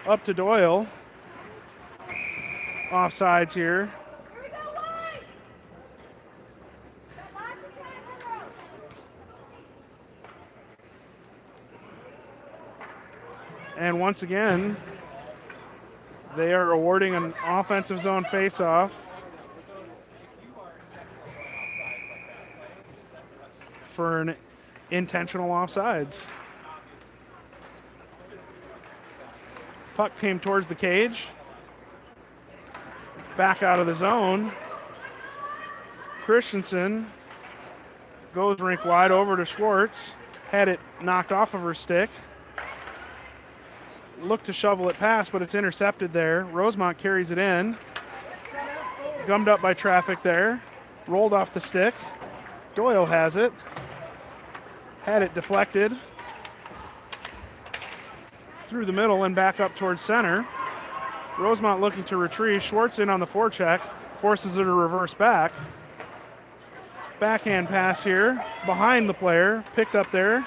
up to Doyle. Offsides here. And once again, they are awarding an offensive zone faceoff for an intentional offsides. Puck came towards the cage. Back out of the zone. Christensen goes rink wide over to Schwartz. Had it knocked off of her stick. Looked to shovel it past, but it's intercepted there. Rosemount carries it in. Gummed up by traffic there. Rolled off the stick. Doyle has it. Had it deflected. Through the middle and back up towards center. Rosemount looking to retrieve. Schwartz in on the forecheck. Forces her to reverse back. Backhand pass here. Behind the player. Picked up there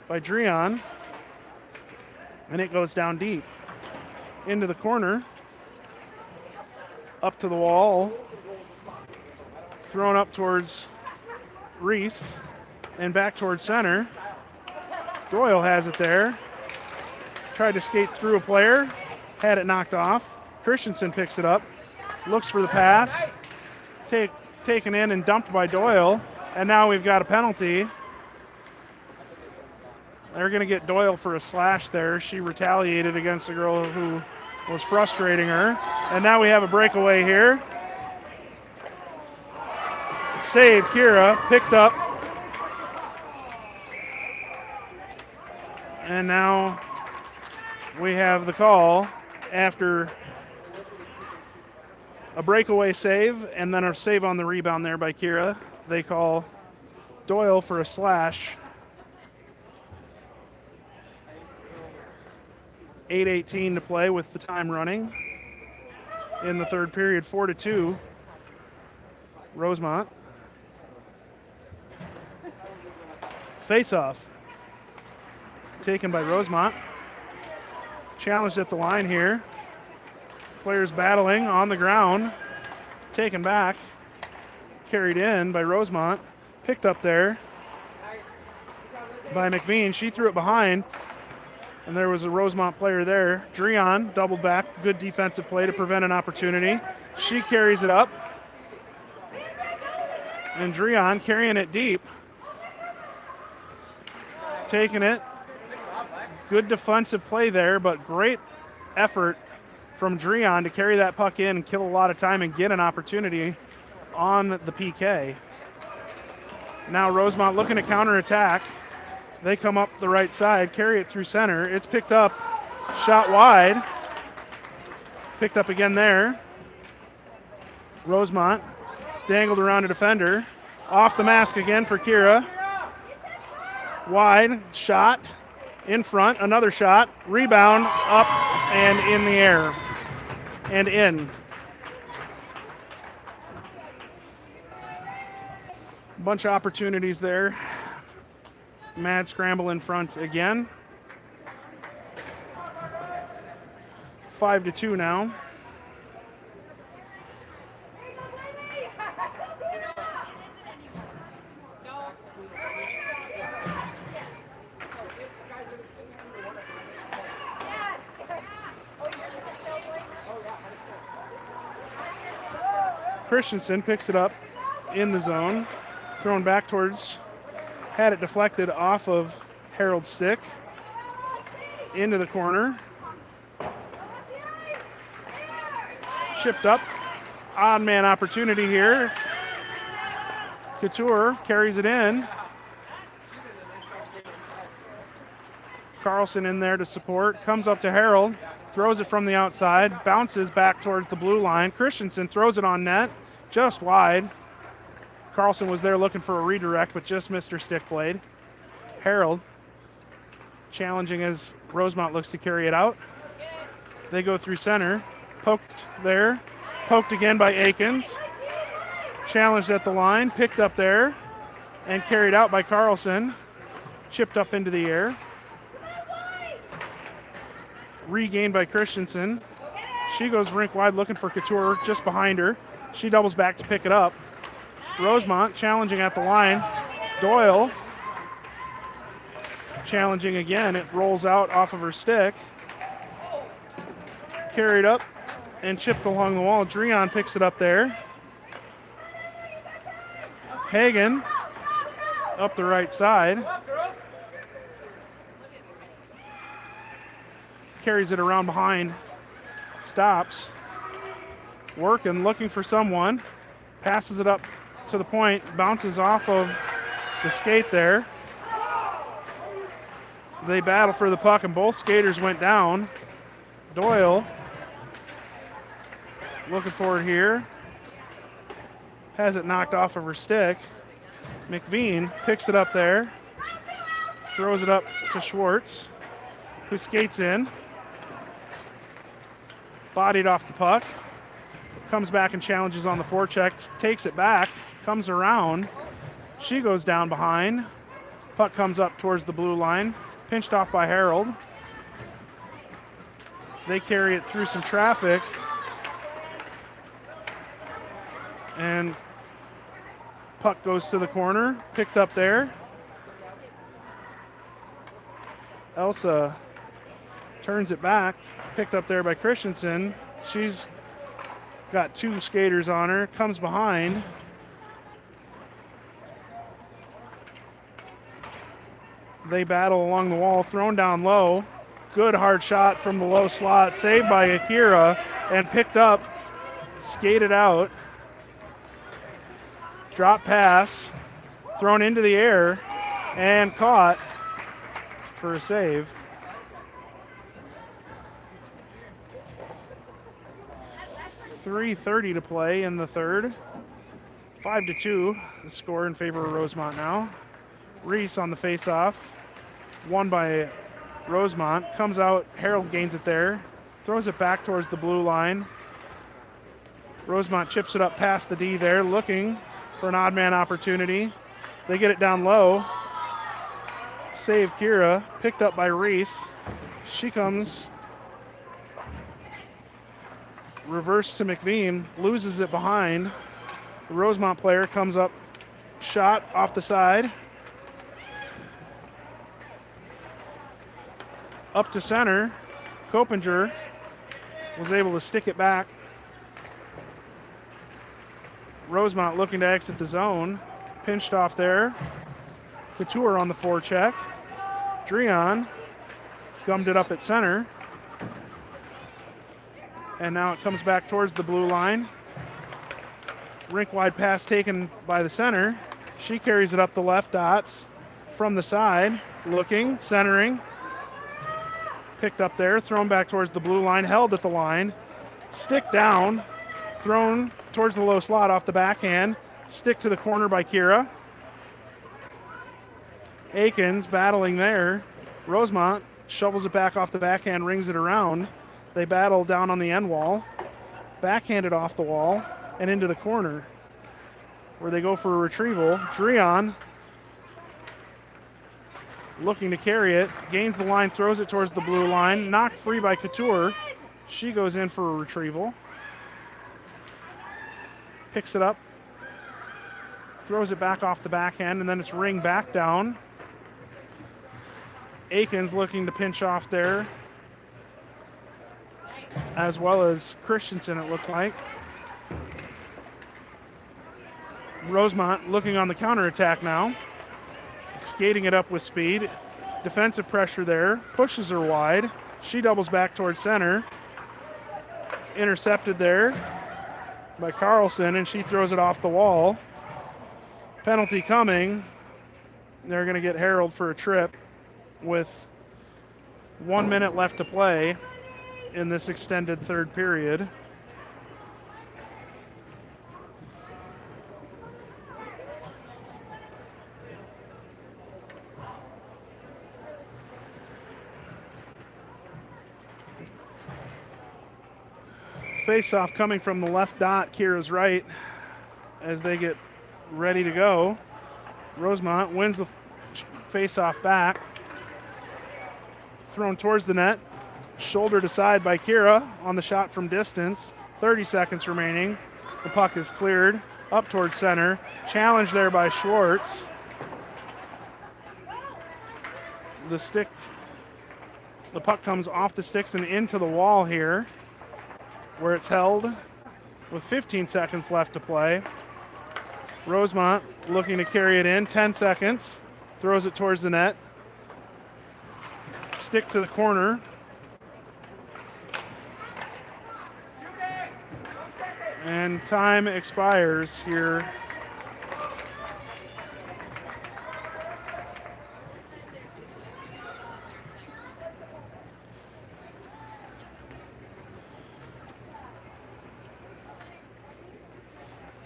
by Dreon. And it goes down deep. Into the corner. Up to the wall. Thrown up towards Reese. And back towards center. Doyle has it there. Tried to skate through a player. Had it knocked off. Christensen picks it up. Looks for the pass. Taken in and dumped by Doyle. And now we've got a penalty. They're going to get Doyle for a slash there. She retaliated against the girl who was frustrating her. And now we have a breakaway here. Save, Kira, picked up. And now we have the call after a breakaway save and then a save on the rebound there by Kira. They call Doyle for a slash. 8:18 to play with the time running in the third period. 4-2. Rosemount. Face-off. Taken by Rosemount. Challenged at the line here. Players battling on the ground. Taken back. Carried in by Rosemount. Picked up there by McVean. She threw it behind. And there was a Rosemount player there. Dreon doubled back. Good defensive play to prevent an opportunity. She carries it up. And Dreon carrying it deep. Taking it. Good defensive play there, but great effort from Dreon to carry that puck in and kill a lot of time and get an opportunity on the PK. Now Rosemount looking to counterattack. They come up the right side, carry it through center. It's picked up, shot wide. Picked up again there. Rosemount dangled around a defender. Off the mask again for Kira. Wide, shot, in front, another shot. Rebound, up and in the air. And in. Bunch of opportunities there. Mad scramble in front again. 5-2 now. Christensen picks it up in the zone. Thrown back towards, had it deflected off of Harold's stick. Into the corner. Chipped up. Odd man opportunity here. Couture carries it in. Carlson in there to support. Comes up to Harold. Throws it from the outside. Bounces back towards the blue line. Christensen throws it on net. Just wide. Carlson was there looking for a redirect, but just missed her stick blade. Harold challenging as Rosemount looks to carry it out. They go through center. Poked there. Poked again by Akins. Challenged at the line. Picked up there. And carried out by Carlson. Chipped up into the air. Regained by Christensen. She goes rink wide looking for Couture just behind her. She doubles back to pick it up. Rosemount challenging at the line. Doyle challenging again. It rolls out off of her stick. Carried up and chipped along the wall. Dreon picks it up there. Hagen up the right side. Carries it around behind. Stops. Working, looking for someone. Passes it up to the point. Bounces off of the skate there. They battle for the puck and both skaters went down. Doyle looking for it here. Has it knocked off of her stick. McVean picks it up there. Throws it up to Schwartz, who skates in. Bodied off the puck. Comes back and challenges on the forecheck. Takes it back. Comes around. She goes down behind. Puck comes up towards the blue line. Pinched off by Harold. They carry it through some traffic. And puck goes to the corner. Picked up there. Elsa turns it back. Picked up there by Christensen. She's got two skaters on her. Comes behind. They battle along the wall. Thrown down low. Good hard shot from the low slot. Saved by Akira and picked up. Skated out. Drop pass. Thrown into the air and caught for a save. .3:30 to play in the third. 5-2, the score in favor of Rosemount now. Reese on the faceoff, won by Rosemount. Comes out, Harold gains it there, throws it back towards the blue line. Rosemount chips it up past the D there, looking for an odd man opportunity. They get it down low. Save Kira, picked up by Reese. She comes reverse to McVean, loses it behind. The Rosemount player comes up, shot off the side. Up to center. Copinger was able to stick it back. Rosemount looking to exit the zone. Pinched off there. Couture on the forecheck. Dreon gummed it up at center. And now it comes back towards the blue line. Rink wide pass taken by the center. She carries it up the left dots from the side. Looking, centering. Picked up there, thrown back towards the blue line, held at the line. Stick down, thrown towards the low slot off the backhand. Stick to the corner by Kira. Akins battling there. Rosemount shovels it back off the backhand, rings it around. They battle down on the end wall, backhanded off the wall and into the corner where they go for a retrieval. Dreon looking to carry it, gains the line, throws it towards the blue line, knocked free by Couture. She goes in for a retrieval. Picks it up, throws it back off the backhand, and then it's ring back down. Akins looking to pinch off there, as well as Christensen, it looked like. Rosemount looking on the counterattack now. Skating it up with speed. Defensive pressure there. Pushes her wide. She doubles back towards center. Intercepted there by Carlson, and she throws it off the wall. Penalty coming. They're going to get Harold for a trip with 1 minute left to play in this extended third period. Face-off coming from the left dot, Kira's right, as they get ready to go. Rosemount wins the face-off back. Thrown towards the net. Shouldered aside by Kira on the shot from distance. 30 seconds remaining. The puck is cleared up towards center. Challenge there by Schwartz. The puck comes off the sticks and into the wall here, where it's held with 15 seconds left to play. Rosemount looking to carry it in, 10 seconds, throws it towards the net. Stick to the corner. And time expires here.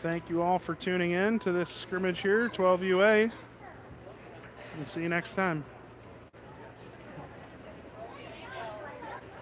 Thank you all for tuning in to this scrimmage here, 12U-A. We'll see you next time.